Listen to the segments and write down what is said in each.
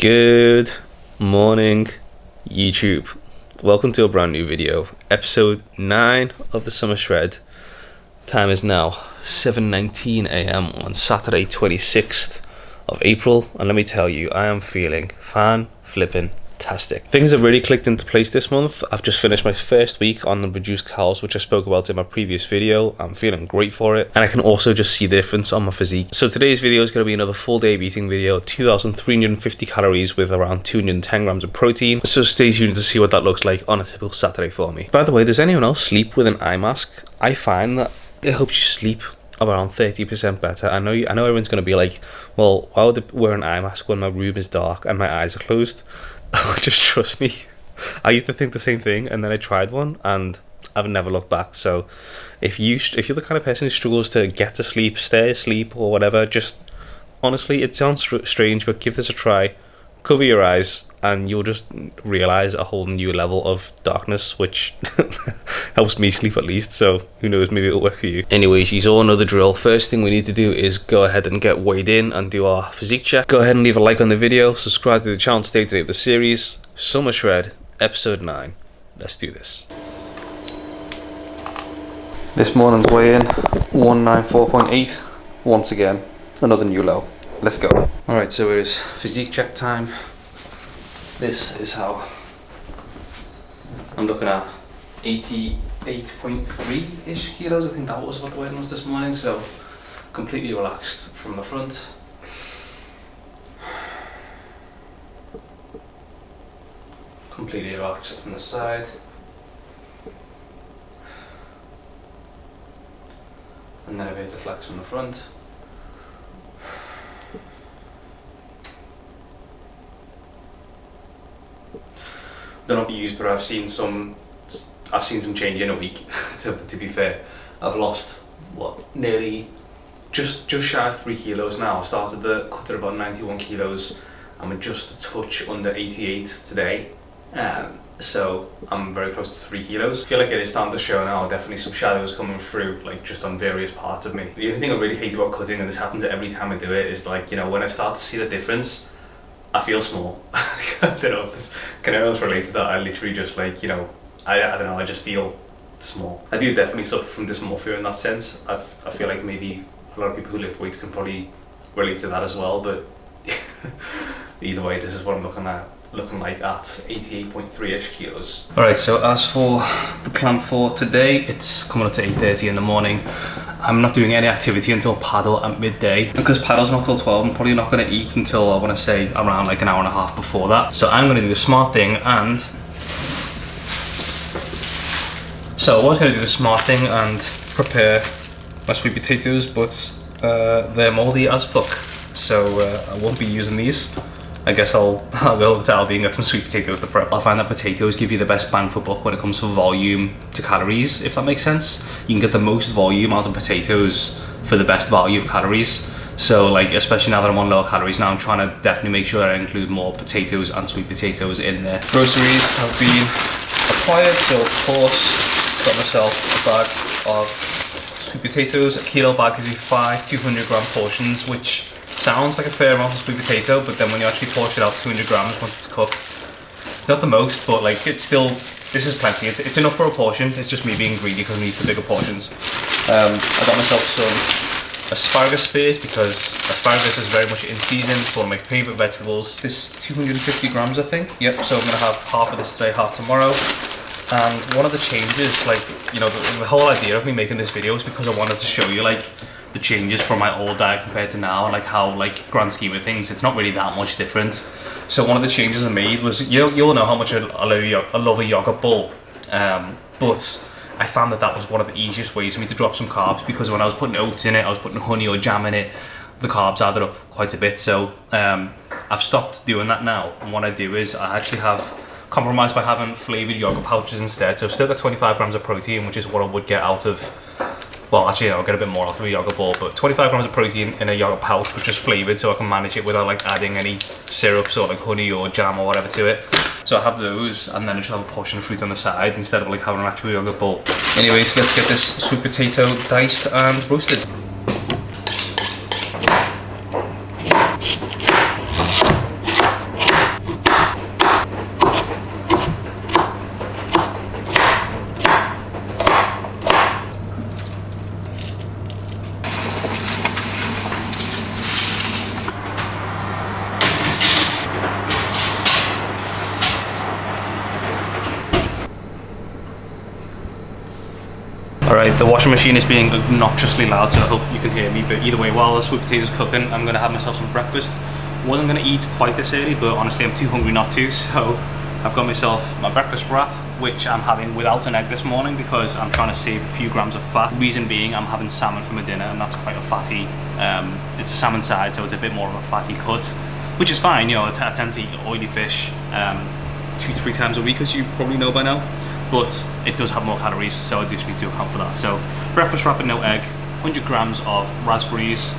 Good morning, YouTube. Welcome to a brand new video, episode 9 of the Summer Shred. Time is now 7:19 a.m. on Saturday 26th of April, and let me tell you, I am feeling fan-flippin'-tastic. Things have really clicked into place this month. I've just finished my first week on the reduced calories, which I spoke about in my previous video. I'm feeling great for it, and I can also just see the difference on my physique. So today's video is going to be another full day of eating video, 2,350 calories with around 210 grams of protein. So stay tuned to see what that looks like on a typical Saturday for me. By the way, does anyone else sleep with an eye mask? I find that it helps you sleep around 30% better. I know everyone's going to be like, well, why would I wear an eye mask when my room is dark and my eyes are closed? Just trust me, I used to think the same thing, and then I tried one and I've never looked back. So if you're the kind of person who struggles to get to sleep, stay asleep or whatever, just honestly, it sounds strange, but give this a try. Cover your eyes and you'll just realize a whole new level of darkness, which helps me sleep at least. So who knows, maybe it'll work for you. Anyways, you all know the drill. First thing we need to do is go ahead and get weighed in and do our physique check. Go ahead and leave a like on the video, subscribe to the channel to stay up to date with the series. Summer Shred, episode 9. Let's do this. This morning's weigh-in, 194.8. Once again, another new low. Let's go. Alright, so it is physique check time. This is how I'm looking at 88.3-ish kilos. I think that was what the weight was this morning, so completely relaxed from the front. Completely relaxed from the side. And then a bit of flex from the front. They're not used, but I've seen some change in a week. to be fair, I've lost nearly just shy of 3 kilos now. I started the cut at about 91 kilos. I'm just a touch under 88 today, so I'm very close to 3 kilos. I feel like it is starting to show now. Definitely some shadows coming through, like just on various parts of me. The only thing I really hate about cutting, and this happens every time I do it, is like, you know, when I start to see the difference, I feel small. I don't know if can anyone else relate to that? I literally just, like, you know, I don't know, I just feel small. I do definitely suffer from dysmorphia in that sense. I feel like maybe a lot of people who lift weights can probably relate to that as well, but either way, this is what I'm looking like at 88.3-ish kilos. Alright, so as for the plan for today, it's coming up to 8:30 in the morning. I'm not doing any activity until paddle at midday. Because paddle's not till 12, I'm probably not going to eat until, I want to say, around like an hour and a half before that. So I'm going to do the smart thing and... So I was going to do the smart thing and prepare my sweet potatoes, but they're moldy as fuck. So I won't be using these. I guess I'll go over to Aldi and get some sweet potatoes to prep. I find that potatoes give you the best bang for buck when it comes to volume to calories, if that makes sense. You can get the most volume out of potatoes for the best value of calories. So like, especially now that I'm on lower calories now, I'm trying to definitely make sure I include more potatoes and sweet potatoes in there. Groceries have been acquired, so of course, got myself a bag of sweet potatoes. A kilo bag gives you 5 200-gram portions, which sounds like a fair amount of sweet potato, but then when you actually portion out 200 grams once it's cooked, it's not the most, but like, it's still, this is plenty. It's enough for a portion. It's just me being greedy because I'm used to bigger portions. I got myself some asparagus spears because asparagus is very much in season. It's one of my favourite vegetables. This is 250 grams, I think. Yep, so I'm going to have half of this today, half tomorrow. And one of the changes, like, you know, the whole idea of me making this video is because I wanted to show you, like, the changes from my old diet compared to now, and like how, like, grand scheme of things, it's not really that much different. So one of the changes I made was, you'll know how much I love a yogurt bowl, but I found that was one of the easiest ways for me to drop some carbs, because when I was putting oats in it, I was putting honey or jam in it, the carbs added up quite a bit. So I've stopped doing that now, and what I do is I actually have compromised by having flavoured yogurt pouches instead. So I've still got 25 grams of protein, which is what I would get out of, well, actually, I'll get a bit more out of a yogurt bowl, but 25 grams of protein in a yogurt pouch, which is flavoured, so I can manage it without like adding any syrups or like honey or jam or whatever to it. So I have those, and then I just have a portion of fruit on the side instead of like having an actual yogurt bowl. Anyways, let's get this sweet potato diced and roasted. Right, the washing machine is being obnoxiously loud, so I hope you can hear me, but either way, while the sweet potatoes cooking, I'm gonna have myself some breakfast. Wasn't gonna eat quite this early, but honestly I'm too hungry not to, so I've got myself my breakfast wrap, which I'm having without an egg this morning because I'm trying to save a few grams of fat. Reason being, I'm having salmon for my dinner, and that's quite a fatty, it's a salmon side, so it's a bit more of a fatty cut, which is fine. You know, I tend to eat oily fish 2 to 3 times a week, as you probably know by now, but it does have more calories, so I just need to account for that. So breakfast wrap and no egg, 100 grams of raspberries,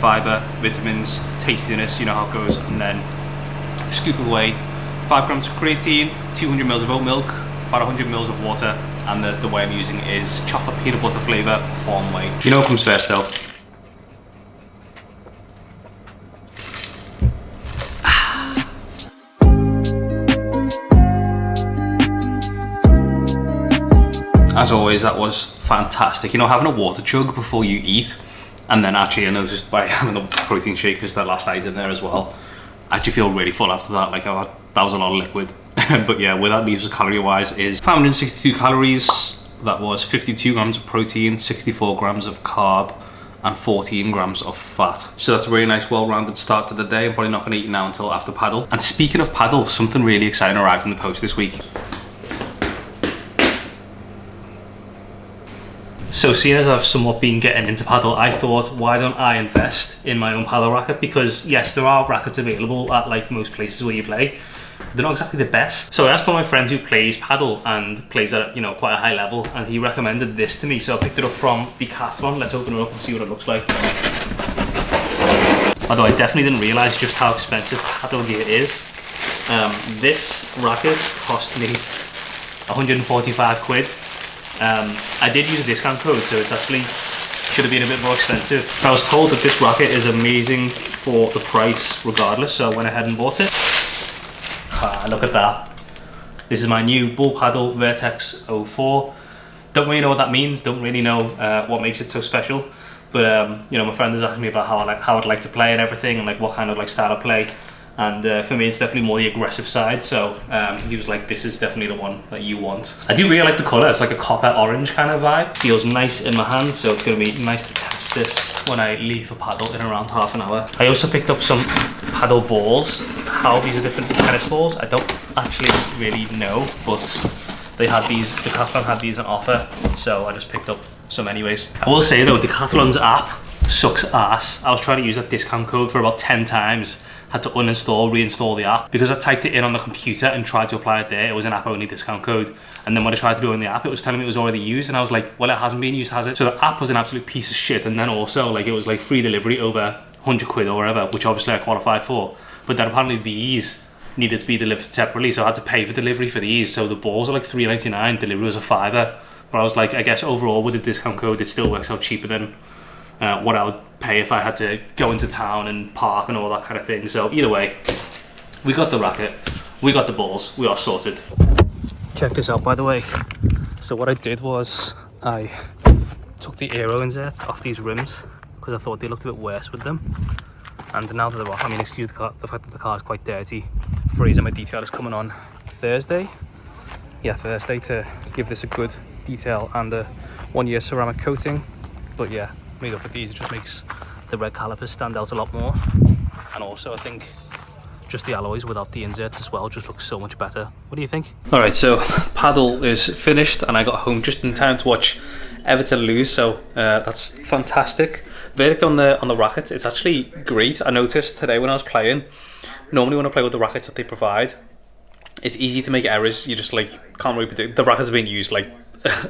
fiber, vitamins, tastiness, you know how it goes, and then scoop away 5 grams of creatine, 200 mils of oat milk, about 100 mils of water, and the way I'm using is chocolate peanut butter flavour, Fawn Way. You know what comes first though? As always, that was fantastic. You know, having a water jug before you eat, and then actually I noticed by having the protein shake, because the last item there as well, I actually feel really full after that. Like that was a lot of liquid. But yeah, where that leaves us calorie wise is 562 calories. That was 52 grams of protein, 64 grams of carb, and 14 grams of fat. So that's a really nice, well-rounded start to the day. I'm probably not going to eat now until after paddle. And speaking of paddle, something really exciting arrived in the post this week. So seeing as I've somewhat been getting into paddle, I thought, why don't I invest in my own paddle racket? Because yes, there are rackets available at like most places where you play. They're not exactly the best. So I asked one of my friends who plays paddle and plays at, you know, quite a high level, and he recommended this to me. So I picked it up from Decathlon. Let's open it up and see what it looks like. Although I definitely didn't realise just how expensive paddle gear is. This racket cost me 145 quid. I did use a discount code, so it's actually should have been a bit more expensive. I was told that this racket is amazing for the price regardless, so I went ahead and bought it. Ah, look at that. This is my new Bull Paddle Vertex 04. Don't really know what that means, don't really know what makes it so special, but you know, my friend was asking me about how I'd like to play and everything, and like what kind of like style of play. And for me, it's definitely more the aggressive side. So he was like, this is definitely the one that you want. I do really like the color. It's like a copper orange kind of vibe. Feels nice in my hand, so it's gonna be nice to test this when I leave for paddle in around half an hour. I also picked up some paddle balls. How these are different to tennis balls, I don't actually really know, but they had these, Decathlon had these on offer, so I just picked up some anyways. I will say though, Decathlon's app sucks ass. I was trying to use that discount code for about 10 times. Had to uninstall, reinstall the app because I typed it in on the computer and tried to apply it there. It was an app only discount code, and then when I tried to do it on the app, it was telling me it was already used, and I was like, well, it hasn't been used, has it? So the app was an absolute piece of shit, and then also like it was like free delivery over 100 quid or whatever, which obviously I qualified for, but then apparently these needed to be delivered separately, so I had to pay for delivery for these. So the balls are like $3.99, delivery was a £5, but I was like, I guess overall with the discount code it still works out cheaper than what I would pay if I had to go into town and park and all that kind of thing. So either way, we got the racket, we got the balls, we are sorted. Check this out, by the way. So what I did was I took the aero inserts off these rims because I thought they looked a bit worse with them, and now that they're off, I mean, excuse the fact that the car is quite dirty. Fraser, my detailer, is coming on Thursday. Yeah, Thursday, to give this a good detail and a 1-year ceramic coating. But yeah, made up with these, it just makes the red calipers stand out a lot more, and also I think just the alloys without the inserts as well just looks so much better. What do you think? All right, so paddle is finished and I got home just in time to watch Everton lose, so that's fantastic. Verdict on the racket, it's actually great. I noticed today when I was playing, normally when I play with the rackets that they provide, it's easy to make errors. You just like can't really predict. The rackets have been used like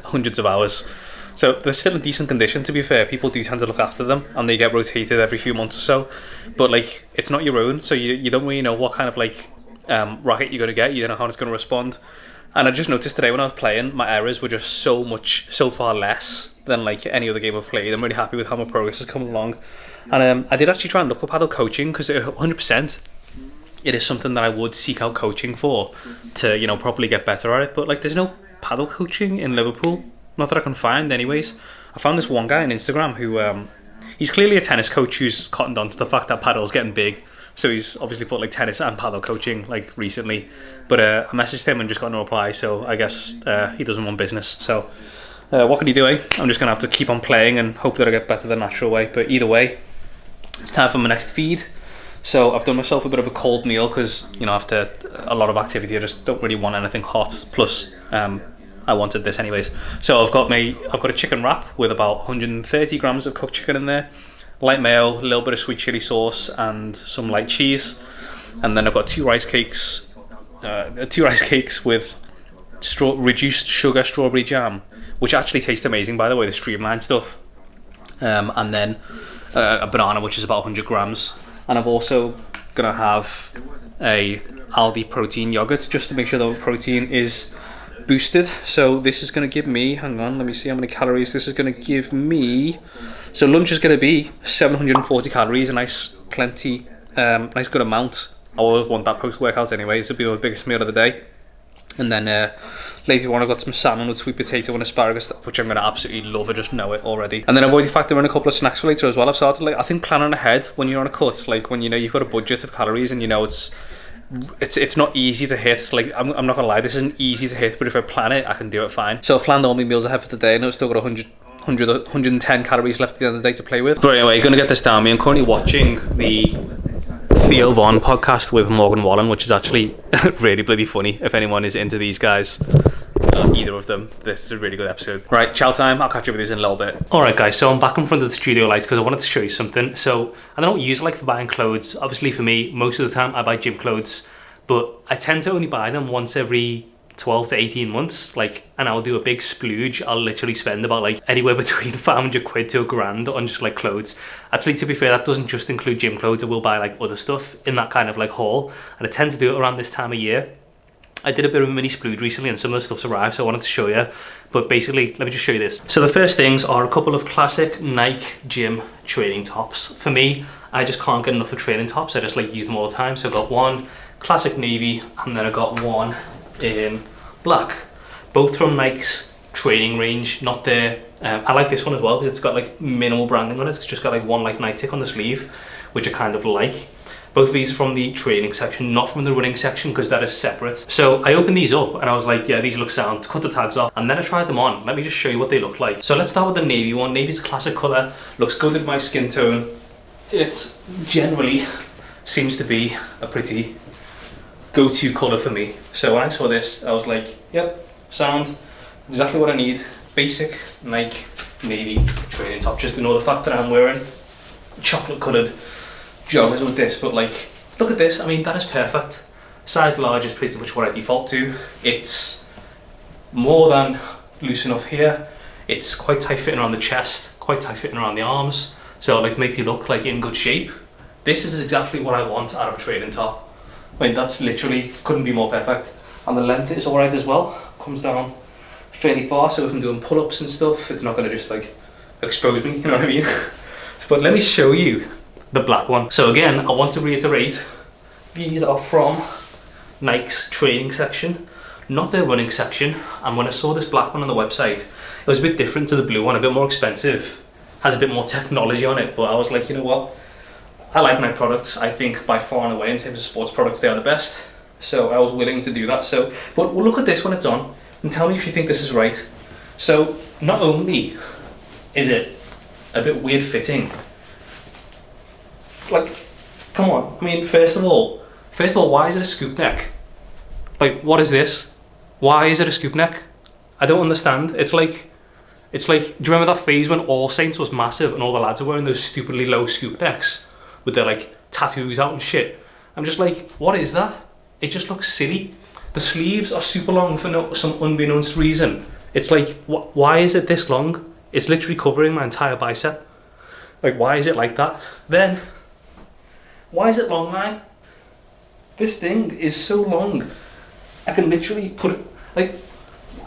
hundreds of hours, so they're still in decent condition, to be fair. People do tend to look after them and they get rotated every few months or so, but like it's not your own, so you don't really know what kind of like racket you're going to get. You don't know how it's going to respond. And I just noticed today when I was playing, my errors were just so far less than like any other game I've played. I'm really happy with how my progress has come along. And I did actually try and look up paddle coaching, because 100% it is something that I would seek out coaching for, to, you know, properly get better at it. But like there's no paddle coaching in Liverpool, not that I can find anyways. I found this one guy on Instagram who he's clearly a tennis coach who's cottoned on to the fact that paddle's getting big, so he's obviously put like tennis and paddle coaching like recently. But I messaged him and just got no reply, so I guess he doesn't want business. So What can you do, eh? I'm just gonna have to keep on playing and hope that I get better the natural way. But either way, it's time for my next feed. So I've done myself a bit of a cold meal because, you know, after a lot of activity, I just don't really want anything hot. Plus, I wanted this anyways. So I've got a chicken wrap with about 130 grams of cooked chicken in there, light mayo, a little bit of sweet chili sauce, and some light cheese. And then I've got two rice cakes with reduced sugar strawberry jam, which actually tastes amazing, by the way, the streamlined stuff. And then a banana, which is about 100 grams. And I'm also gonna have a Aldi protein yogurt just to make sure the protein is boosted. So this is gonna give me, hang on, let me see how many calories this is gonna give me. So lunch is gonna be 740 calories, a nice nice good amount. I always want that post-workout anyway. This will be my biggest meal of the day. And then later on I've got some salmon with sweet potato and asparagus, which I'm going to absolutely love. I just know it already. And then I've already factored in a couple of snacks for later as well. I've started, like, I think planning ahead when you're on a cut, like when you know you've got a budget of calories and you know it's not easy to hit. Like, I'm not going to lie, this isn't easy to hit, but if I plan it, I can do it fine. So I've planned all my meals ahead for today and I've still got 110 calories left at the end of the day to play with. But anyway, going to get this down. I'm currently watching the Theo Von podcast with Morgan Wallen, which is actually really bloody funny if anyone is into these guys, either of them. This is a really good episode. Right, chow time. I'll catch up with you in a little bit. Alright guys, so I'm back in front of the studio lights because I wanted to show you something. So I don't know what you use it like for buying clothes. Obviously for me, most of the time I buy gym clothes, but I tend to only buy them once every 12 to 18 months, like, and I'll do a big splooge. I'll literally spend about like anywhere between 500 quid to £1,000 on just like clothes. Actually, to be fair, that doesn't just include gym clothes. I will buy like other stuff in that kind of like haul, and I tend to do it around this time of year. I did a bit of a mini splooge recently and some of the stuff's arrived, so I wanted to show you. But basically, let me just show you this. So the first things are a couple of classic Nike gym training tops. For me, I just can't get enough of training tops. I just like use them all the time. So I've got one classic navy and then I got one in black, both from Nike's training range. Not their I like this one as well because it's got like minimal branding on it. It's just got like one like Nike tick on the sleeve, which I kind of like. Both of these are from the training section, not from the running section, because that is separate. So I opened these up and I was like, yeah, these look sound. Cut the tags off, and then I tried them on. Let me just show you what they look like. So let's start with the navy one. Navy's a classic colour, looks good with my skin tone. It generally seems to be a pretty go-to colour for me. So when I saw this, I was like, yep, sound, exactly what I need. Basic Nike navy training top. Just ignore the fact that I'm wearing chocolate coloured joggers with this, but like, look at this. I mean, that is perfect. Size large is pretty much what I default to. It's more than loose enough here. It's quite tight fitting around the chest, quite tight fitting around the arms, so like make you look like in good shape. This is exactly what I want out of a training top. I mean, that's literally, couldn't be more perfect. And the length is alright as well. Comes down fairly far, so if I'm doing pull-ups and stuff, it's not going to just like expose me, you know what I mean? But let me show you the black one. So again, I want to reiterate, these are from Nike's training section, not their running section. And when I saw this black one on the website, it was a bit different to the blue one, a bit more expensive, has a bit more technology on it, but I was like, you know what, I like Nike products. I think by far and away in terms of sports products, they are the best. So I was willing to do that. So, but we'll look at this when it's on and tell me if you think this is right. So not only is it a bit weird fitting, like, come on. I mean, first of all, why is it a scoop neck? Like, what is this? Why is it a scoop neck? I don't understand. It's like, do you remember that phase when All Saints was massive and all the lads were wearing those stupidly low scoop necks with their like tattoos out and shit? I'm just like, what is that? It just looks silly. The sleeves are super long for some unbeknownst reason. It's like, why is it this long? It's literally covering my entire bicep. Like, why is it like that? Then, why is it long, man? This thing is so long. I can literally put it, like,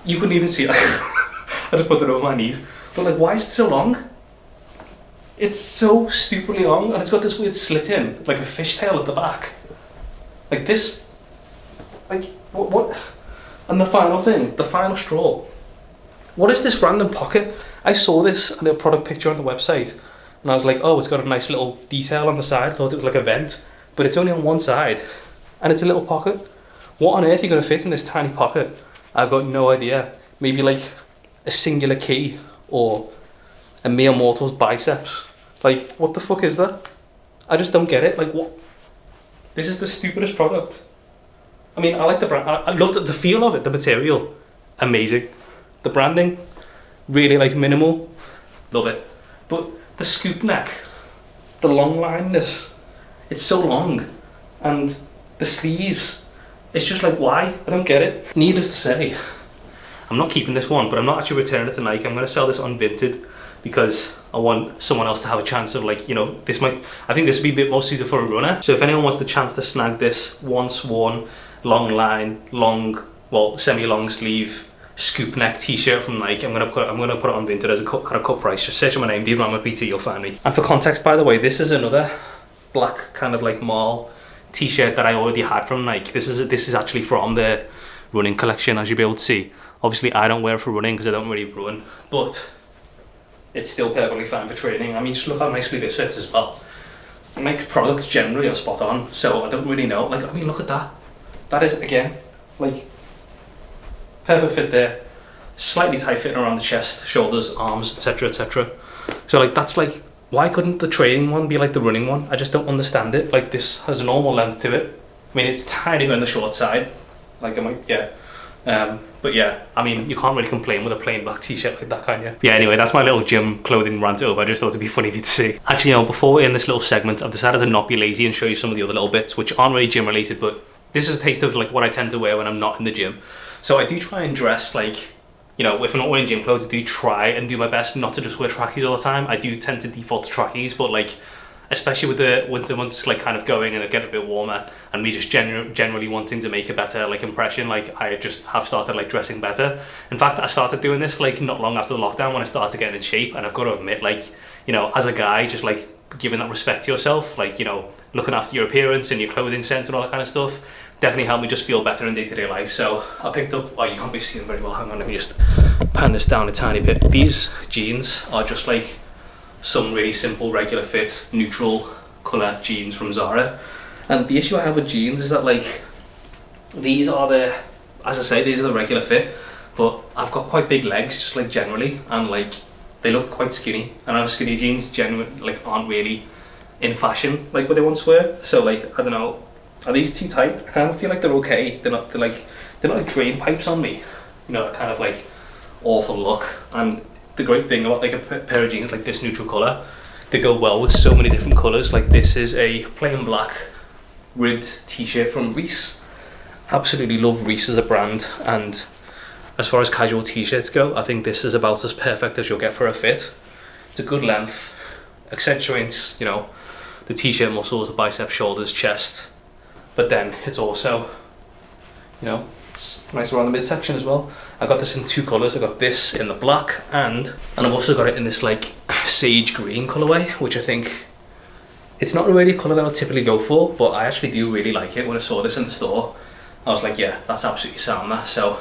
you couldn't even see it. I just put it over my knees. But like, why is it so long? It's so stupidly long, and it's got this weird slit in, like a fishtail at the back. Like this, like, what? And the final thing, the final straw. What is this random pocket? I saw this in a product picture on the website, and I was like, oh, it's got a nice little detail on the side. I thought it was like a vent, but it's only on one side, and it's a little pocket. What on earth are you going to fit in this tiny pocket? I've got no idea. Maybe like a singular key or a mere mortal's biceps. Like, what the fuck is that? I just don't get it. Like, what? This is the stupidest product. I mean, I like the brand. I love the feel of it, the material, amazing. The branding, really like minimal, love it. But the scoop neck, the long lineness, it's so long, and the sleeves, it's just like, why? I don't get it. Needless to say, I'm not keeping this one, but I'm not actually returning it to Nike. I'm going to sell this on Vinted because I want someone else to have a chance of, like, you know, this might, I think this would be a bit more suited for a runner. So if anyone wants the chance to snag this once worn, long line, long, well, semi-long sleeve, scoop neck t-shirt from Nike, I'm gonna put it on Vinted as at a cut price. Just search my name, Dean Rama PT, you'll find me. And for context, by the way, this is another black kind of like mall t-shirt that I already had from Nike. This is actually from the running collection, as you'll be able to see. Obviously, I don't wear it for running because I don't really run, but it's still perfectly fine for training. I mean, just look how nicely this fits as well. Nike's products generally are spot on, so I don't really know. Like, I mean, look at that. That is, again, like, perfect fit there. Slightly tight fitting around the chest, shoulders, arms, etc, etc. So, like, that's like, why couldn't the training one be like the running one? I just don't understand it. Like, this has a normal length to it. I mean, it's tiny on the short side. Like, I might, yeah. But yeah, I mean, you can't really complain with a plain black t-shirt like that, can you? Yeah, anyway, that's my little gym clothing rant over. I just thought it'd be funny for you to see. Actually, you know, before we're in this little segment, I've decided to not be lazy and show you some of the other little bits, which aren't really gym related, but this is a taste of like what I tend to wear when I'm not in the gym. So I do try and dress like, you know, if I'm not wearing gym clothes, I do try and do my best not to just wear trackies all the time. I do tend to default to trackies, but like, especially with the winter months like kind of going and it getting a bit warmer and me just generally wanting to make a better like impression, like I just have started like dressing better. In fact, I started doing this like not long after the lockdown when I started getting in shape, and I've got to admit, like, you know, as a guy, just like giving that respect to yourself, like, you know, looking after your appearance and your clothing sense and all that kind of stuff definitely helped me just feel better in day-to-day life. So I picked up, oh, you can't be seeing very well, hang on, let me just pan this down a tiny bit. These jeans are just like some really simple, regular fit, neutral colour jeans from Zara. And the issue I have with jeans is that, like, these are the, as I say, these are the regular fit, but I've got quite big legs, just like generally, and like, they look quite skinny. And I know skinny jeans genuinely like aren't really in fashion like what they once were. So like, I don't know, are these too tight? I kind of feel like they're okay. They're not like drain pipes on me. You know, kind of like awful look. And the great thing about like a pair of jeans like this neutral colour, they go well with so many different colours. Like, this is a plain black ribbed t-shirt from Reese. Absolutely love Reese as a brand, and as far as casual t-shirts go, I think this is about as perfect as you'll get for a fit. It's a good length, accentuates, you know, the t-shirt muscles, the biceps, shoulders, chest, but then it's also, you know, it's nice around the midsection as well. I got this in two colours. I got this in the black, and I've also got it in this like sage green colourway, which I think, it's not really a colour that I would typically go for, but I actually do really like it. When I saw this in the store, I was like, yeah, that's absolutely sound that. So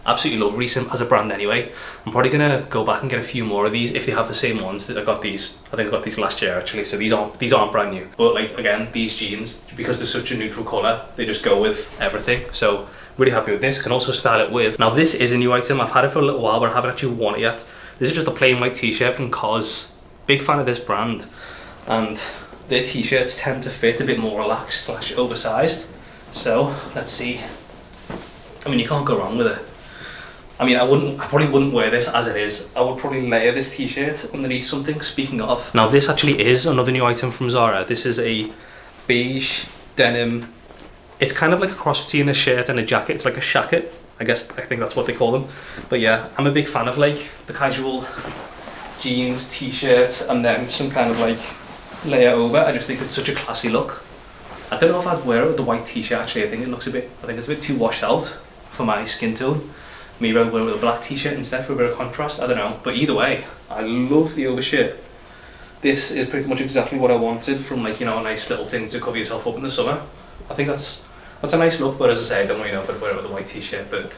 absolutely love Reese as a brand anyway. I'm probably gonna go back and get a few more of these if they have the same ones. That I got these, I think I got these last year actually, so these aren't brand new. But like, again, these jeans, because they're such a neutral colour, they just go with everything. So really happy with this. Can also style it with, now this is a new item, I've had it for a little while but I haven't actually worn it yet. This is just a plain white t-shirt from COS. Big fan of this brand, and their t-shirts tend to fit a bit more relaxed slash oversized. So let's see, I mean, you can't go wrong with it. I mean, I probably wouldn't wear this as it is. I would probably layer this t-shirt underneath something. Speaking of, now this actually is another new item from Zara. This is a beige denim, it's kind of like a cross between a shirt and a jacket. It's like a shacket, I think that's what they call them. But yeah, I'm a big fan of like the casual jeans, t-shirt, and then some kind of like layer over. I just think it's such a classy look. I don't know if I'd wear it with the white t-shirt actually. I think it's a bit too washed out for my skin tone. Maybe I'd wear it with a black t-shirt instead for a bit of contrast, I don't know. But either way, I love the overshirt. This is pretty much exactly what I wanted from, like, you know, a nice little thing to cover yourself up in the summer. I think that's a nice look, but as I say, I don't really know if I'd wear it with a white t-shirt, but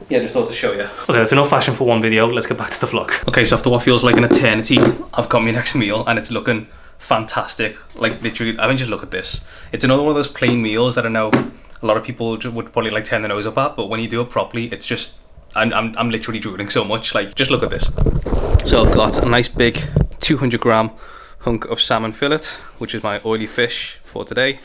yeah, just thought to show you. Okay, that's enough fashion for one video. Let's get back to the vlog. Okay, so after what feels like an eternity, I've got my next meal and it's looking fantastic. Like, literally, I mean, just look at this. It's another one of those plain meals that I know a lot of people would probably like turn their nose up at, but when you do it properly, it's just I'm literally drooling so much. Like, just look at this. So I've got a nice big 200 gram hunk of salmon fillet, which is my oily fish for today.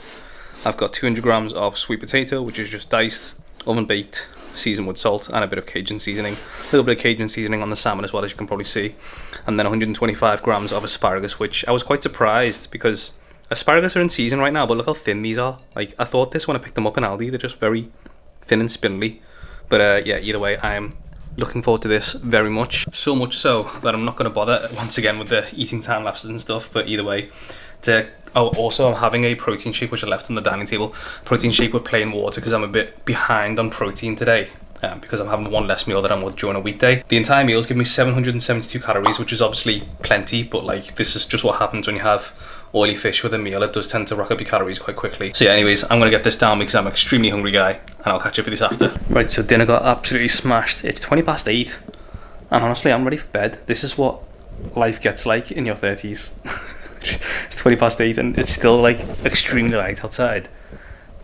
I've got 200 grams of sweet potato, which is just diced, oven baked, seasoned with salt and a bit of Cajun seasoning. A little bit of Cajun seasoning on the salmon as well, as you can probably see. And then 125 grams of asparagus, which I was quite surprised because asparagus are in season right now, but look how thin these are. Like, I thought this when I picked them up in Aldi, they're just very thin and spindly. But yeah, either way, I'm looking forward to this very much. So much so that I'm not going to bother once again with the eating time lapses and stuff, but either way, oh, also I'm having a protein shake which I left on the dining table. Protein shake with plain water because I'm a bit behind on protein today. Because I'm having one less meal than I would during a weekday. The entire meal is giving me 772 calories, which is obviously plenty, but like, this is just what happens when you have oily fish with a meal. It does tend to rack up your calories quite quickly. So yeah, anyways, I'm gonna get this down because I'm an extremely hungry guy, and I'll catch up with this after. Right, so dinner got absolutely smashed. It's 20 past 8, and honestly, I'm ready for bed. This is what life gets like in your 30s. It's 20 past 8, and it's still like extremely light outside.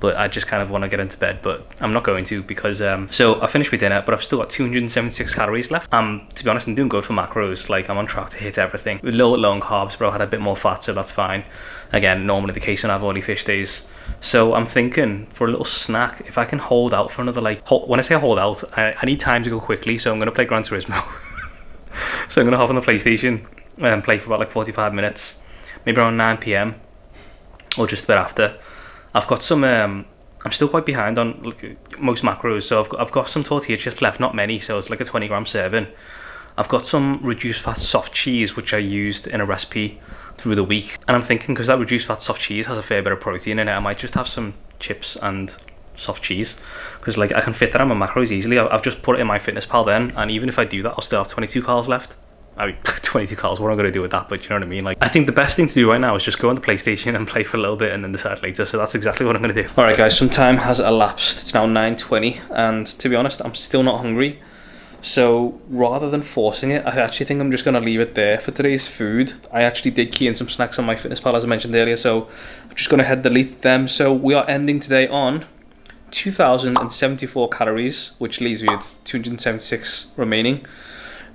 But I just kind of want to get into bed, but I'm not going to because, so I finished my dinner, but I've still got 276 calories left. To be honest, I'm doing good for macros. Like, I'm on track to hit everything. A little bit low on carbs, but I had a bit more fat, so that's fine. Again, normally the case when I have oily fish days. So I'm thinking for a little snack, if I can hold out for another, like, when I say hold out, I need time to go quickly, so I'm going to play Gran Turismo. So I'm going to hop on the PlayStation and play for about like 45 minutes, maybe around 9 PM or just a bit after. I've got some, I'm still quite behind on most macros, so I've got some tortilla chips left, not many, so it's like a 20 gram serving. I've got some reduced fat soft cheese, which I used in a recipe through the week. And I'm thinking, because that reduced fat soft cheese has a fair bit of protein in it, I might just have some chips and soft cheese. Because like, I can fit that on my macros easily. I've just put it in my fitness pal then, and even if I do that, I'll still have 22 calories left. I mean, 22 calories, what am I going to do with that? But you know what I mean? Like, I think the best thing to do right now is just go on the PlayStation and play for a little bit and then decide later. So that's exactly what I'm going to do. All right, guys, some time has elapsed. It's now 9:20, and to be honest, I'm still not hungry. So rather than forcing it, I actually think I'm just going to leave it there for today's food. I actually did key in some snacks on my fitness pal, as I mentioned earlier, so I'm just going to delete them. So we are ending today on 2,074 calories, which leaves me with 276 remaining.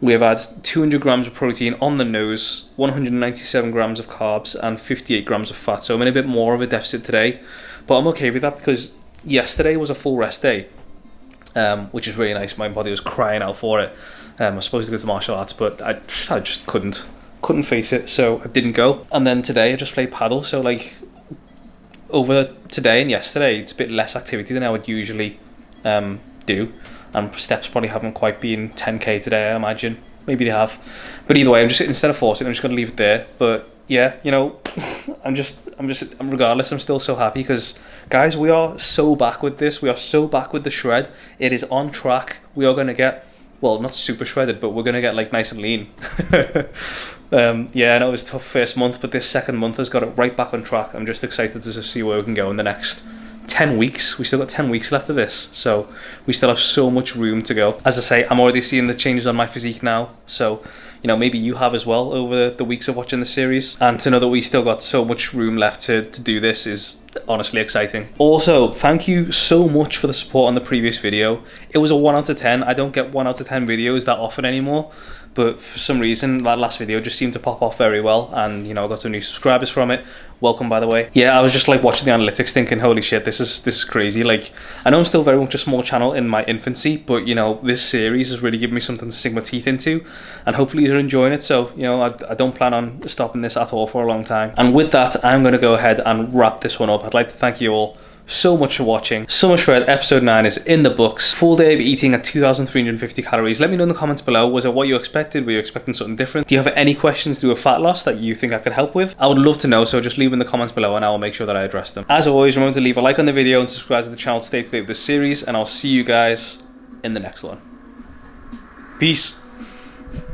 We have had 200 grams of protein on the nose, 197 grams of carbs, and 58 grams of fat. So I'm in a bit more of a deficit today, but I'm okay with that because yesterday was a full rest day, which is really nice. My body was crying out for it. I was supposed to go to martial arts, but I just couldn't face it, so I didn't go. And then today I just played paddle. So like, over today and yesterday, it's a bit less activity than I would usually do. And steps probably haven't quite been 10k today, I imagine. Maybe they have. But either way, instead of forcing it, I'm just gonna leave it there. But yeah, you know, regardless, I'm still so happy because, guys, we are so back with this. We are so back with the shred. It is on track. We are gonna get, well, not super shredded, but we're gonna get like nice and lean. Yeah, I know it was a tough first month, but this second month has got it right back on track. I'm just excited to just see where we can go in the next 10 weeks. We still got 10 weeks left of this, so we still have so much room to go. As I say, I'm already seeing the changes on my physique now, so you know, maybe you have as well over the weeks of watching the series, and to know that we still got so much room left to do this is honestly exciting. Also, thank you so much for the support on the previous video. It was a 1 out of 10. I don't get 1 out of 10 videos that often anymore, but for some reason that last video just seemed to pop off very well, and you know, I got some new subscribers from it. Welcome, by the way. Yeah, I was just like watching the analytics thinking, holy shit, this is crazy. Like, I know I'm still very much a small channel in my infancy, but you know, this series has really given me something to sink my teeth into, and hopefully you're enjoying it. So you know, I don't plan on stopping this at all for a long time. And with that, I'm going to go ahead and wrap this one up. I'd like to thank you all so much for watching. So much for it. Episode 9 is in the books. Full day of eating at 2,350 calories. Let me know in the comments below, was it what you expected? Were you expecting something different? Do you have any questions to do with fat loss that you think I could help with? I would love to know, so just leave in the comments below and I will make sure that I address them. As always, remember to leave a like on the video and subscribe to the channel to stay up to date with this series, and I'll see you guys in the next one. Peace.